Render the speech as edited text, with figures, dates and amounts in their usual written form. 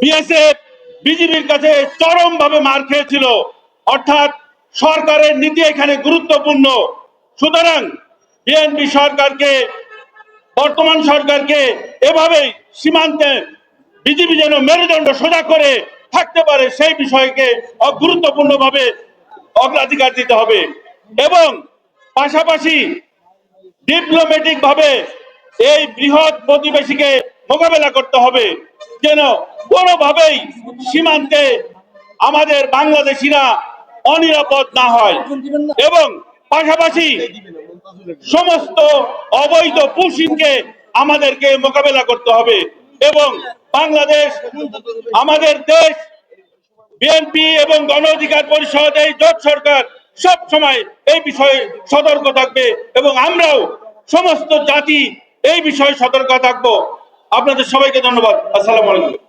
BSF বিজিবির কাছে চরমভাবে মার খেয়েছিল। অর্থাৎ সরকারের নীতি এখানে গুরুত্বপূর্ণ। সুতরাং বিএনপি সরকারকে, বর্তমান সরকারকে এভাবেই সীমান্তে বিজিবি যেন মেরুদণ্ড সোজা করে থাকতে পারে সেই বিষয়কে গুরুত্বপূর্ণভাবে অগ্রাধিকার দিতে হবে এবং পাশাপাশি ডিপ্লোম্যাটিক ভাবে এই বৃহৎ প্রতিবেশীকে মোকাবেলা করতে হবে, যেন কোনোভাবেই সীমান্তে আমাদের বাংলাদেশিরা অনিরাপদ না হয় এবং পাশাপাশি সমস্ত অবৈধ পুশিংকে আমাদেরকে মোকাবেলা করতে হবে এবং বাংলাদেশ, আমাদের দেশ, বিএনপি এবং গণ অধিকার পরিষদ, এই জোট সরকার সব সময় এই বিষয়ে সতর্ক থাকবে এবং আমরাও সমস্ত জাতি এই বিষয়ে সতর্ক থাকবো। আপনাদের সবাইকে ধন্যবাদ। আসসালামু আলাইকুম।